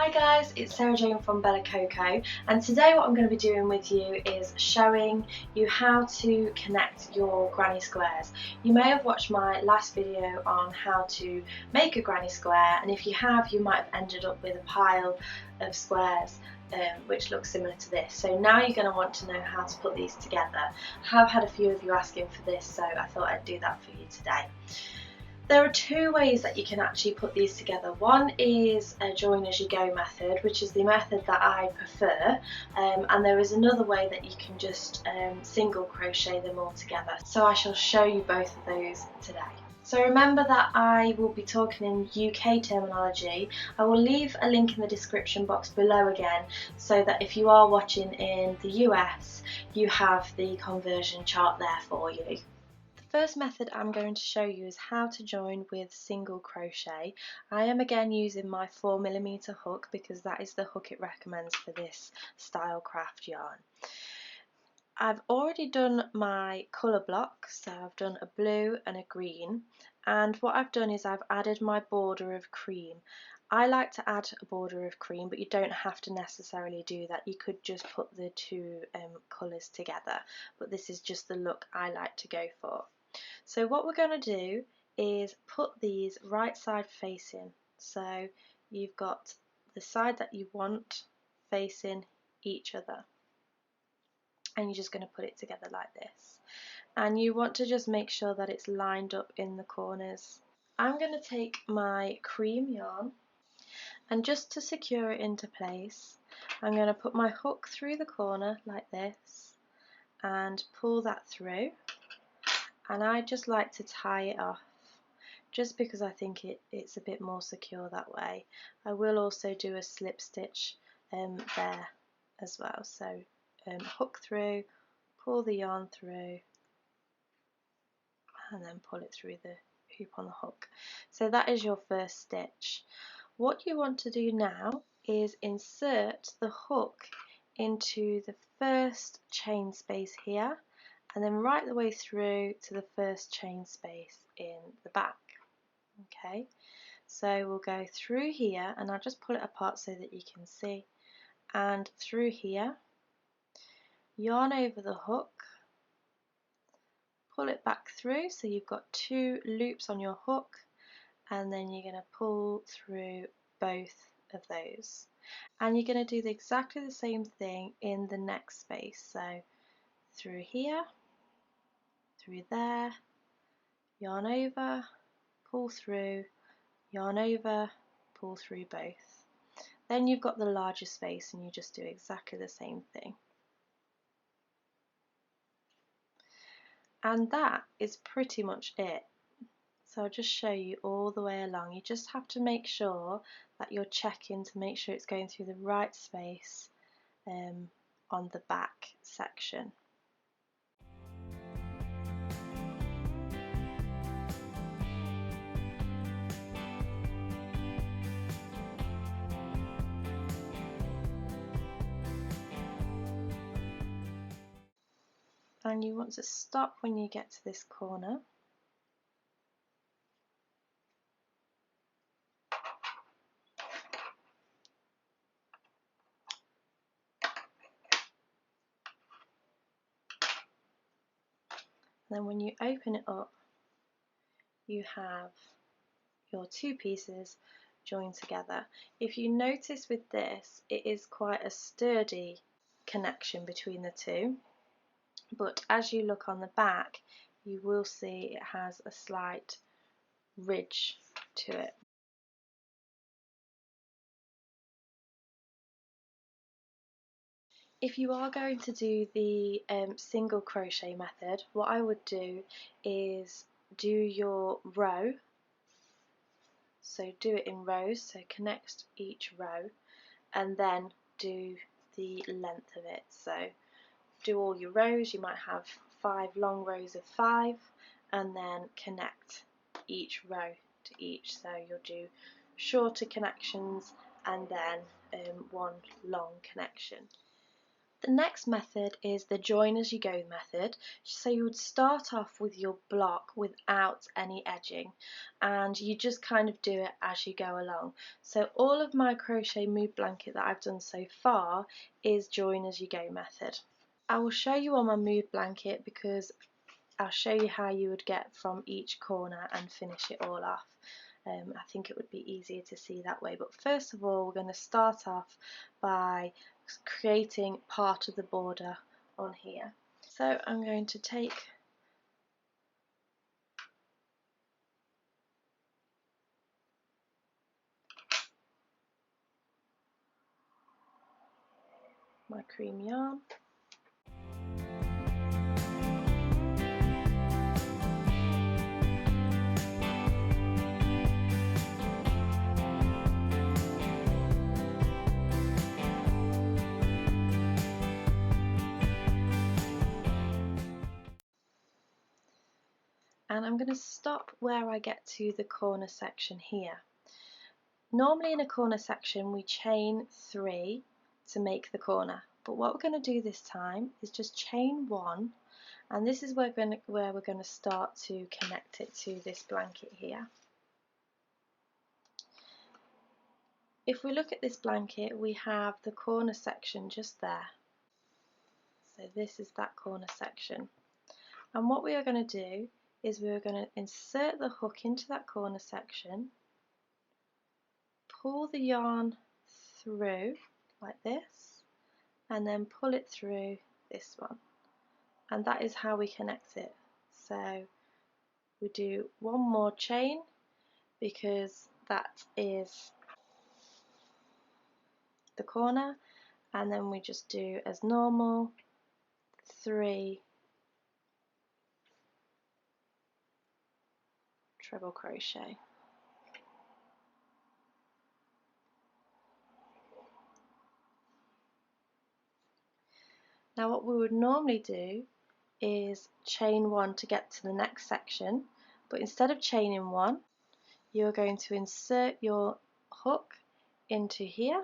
Hi guys, it's Sarah Jane from Coco, and today what I'm going to be doing with you is showing you how to connect your granny squares. You may have watched my last video on how to make a granny square, and if you have, you might have ended up with a pile of squares which looks similar to this. So now you're going to want to know how to put these together. I have had a few of you asking for this, so I thought I'd do that for you today. There are two ways that you can actually put these together. One is a join as you go method, which is the method that I prefer, and there is another way that you can just single crochet them all together. So I shall show you both of those today. So remember that I will be talking in UK terminology. I will leave a link in the description box below again, so that if you are watching in the US, you have the conversion chart there for you. The first method I'm going to show you is how to join with single crochet. I am again using my 4mm hook because that is the hook it recommends for this style craft yarn. I've already done my colour block, so I've done a blue and a green, and what I've done is I've added my border of cream. I like to add a border of cream, but you don't have to necessarily do that. You could just put the two colours together, but this is just the look I like to go for. So what we're going to do is put these right side facing. So you've got the side that you want facing each other, and you're just going to put it together like this. And you want to just make sure that it's lined up in the corners. I'm going to take my cream yarn, and just to secure it into place, I'm going to put my hook through the corner like this and pull that through. And I just like to tie it off, just because I think it's a bit more secure that way. I will also do a slip stitch there as well. So hook through, pull the yarn through, and then pull it through the hoop on the hook. So that is your first stitch. What you want to do now is insert the hook into the first chain space here, and then right the way through to the first chain space in the back. Okay, so we'll go through here, and I'll just pull it apart so that you can see, and through here, yarn over the hook, pull it back through, so you've got two loops on your hook, and then you're going to pull through both of those, and you're going to do exactly the same thing in the next space. So through here, through there, yarn over, pull through, yarn over, pull through both. Then you've got the larger space, and you just do exactly the same thing. And that is pretty much it. So I'll just show you all the way along. You just have to make sure that you're checking to make sure it's going through the right space on the back section. And you want to stop when you get to this corner. Then when you open it up, you have your two pieces joined together. If you notice with this, it is quite a sturdy connection between the two, but as you look on the back, you will see it has a slight ridge to it. If you are going to do the single crochet method, what I would do is do your row, so do it in rows, so connect each row, and then do the length of it. So do all your rows, you might have 5 long rows of 5, and then connect each row to each. So you'll do shorter connections and then one long connection. The next method is the join as you go method. So you would start off with your block without any edging, and you just kind of do it as you go along. So all of my crochet mood blanket that I've done so far is join as you go method. I will show you on my mood blanket because I'll show you how you would get from each corner and finish it all off. I think it would be easier to see that way, but first of all we're going to start off by creating part of the border on here. So I'm going to take my cream yarn, and I'm going to stop where I get to the corner section here. Normally in a corner section we chain 3 to make the corner, but what we're going to do this time is just chain 1, and this is where we're going to start to connect it to this blanket here. If we look at this blanket, we have the corner section just there. So this is that corner section, and what we are going to do is we're going to insert the hook into that corner section, pull the yarn through like this, and then pull it through this one, and that is how we connect it. So we do one more chain because that is the corner, and then we just do as normal 3 treble crochet. Now what we would normally do is chain 1 to get to the next section, but instead of chaining 1 you're going to insert your hook into here,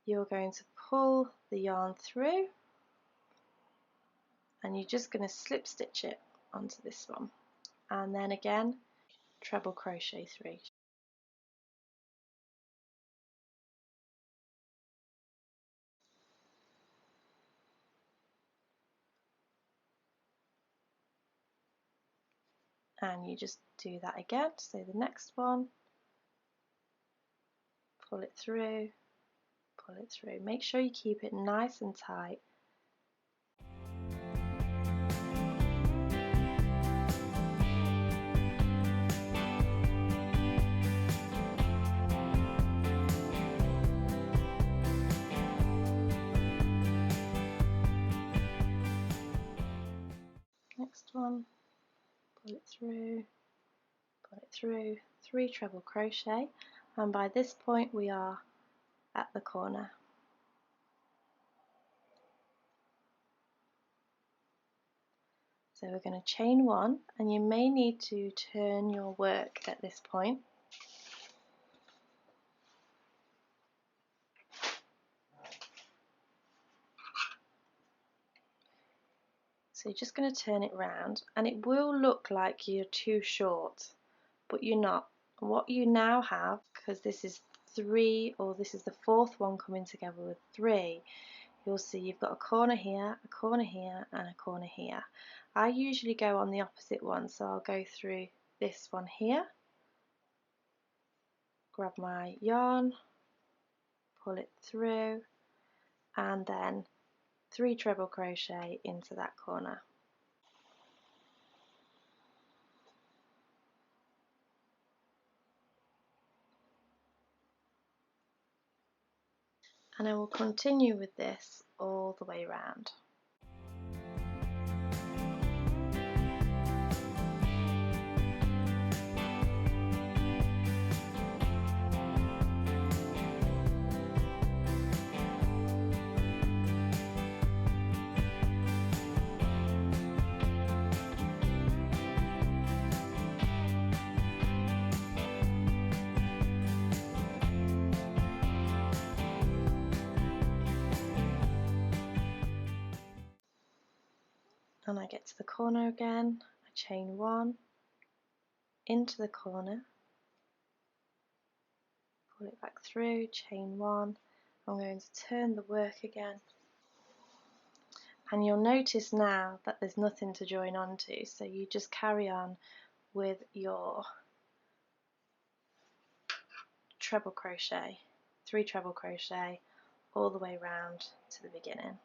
you're going to pull the yarn through, and you're just going to slip stitch it onto this one, and then again treble crochet 3. And you just do that again. So the next one, pull it through, pull it through. Make sure you keep it nice and tight. Next one, pull it through, 3 treble crochet, and by this point we are at the corner. So we're going to chain 1, and you may need to turn your work at this point. So you're just going to turn it round, and it will look like you're too short, but you're not. What you now have, because this is 3, or this is the 4th one coming together with 3, you'll see you've got a corner here, a corner here, and a corner here. I usually go on the opposite one, so I'll go through this one here, grab my yarn, pull it through, and then 3 treble crochet into that corner. And I will continue with this all the way around. and I get to the corner again, I chain 1 into the corner, pull it back through, chain 1. I'm going to turn the work again, and you'll notice now that there's nothing to join onto, so you just carry on with your treble crochet, 3 treble crochet all the way round to the beginning.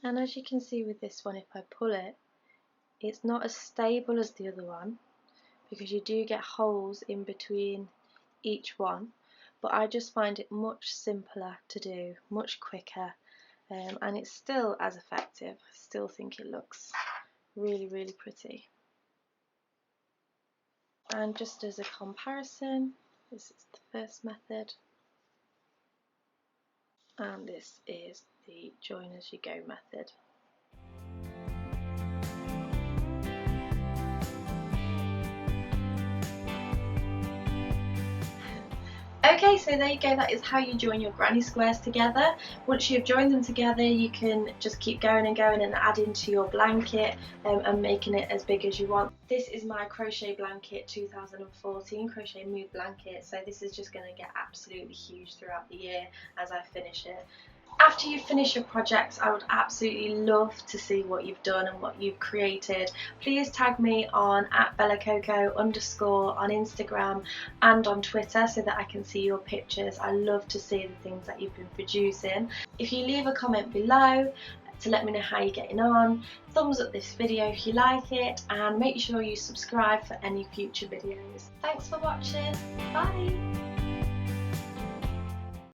And as you can see with this one, if I pull it, it's not as stable as the other one because you do get holes in between each one, but I just find it much simpler to do, much quicker, and it's still as effective. I still think it looks really pretty. And just as a comparison, this is the first method and this is the join as you go method. Okay, so there you go, that is how you join your granny squares together. Once you've joined them together, you can just keep going and going and adding to your blanket and making it as big as you want. This is my crochet blanket 2014 crochet mood blanket, so this is just going to get absolutely huge throughout the year as I finish it. After you finish your projects, I would absolutely love to see what you've done and what you've created. Please tag me on @BellaCoco_ on Instagram and on Twitter so that I can see your pictures. I love to see the things that you've been producing. If you leave a comment below to let me know how you're getting on, thumbs up this video if you like it, and make sure you subscribe for any future videos. Thanks for watching. Bye!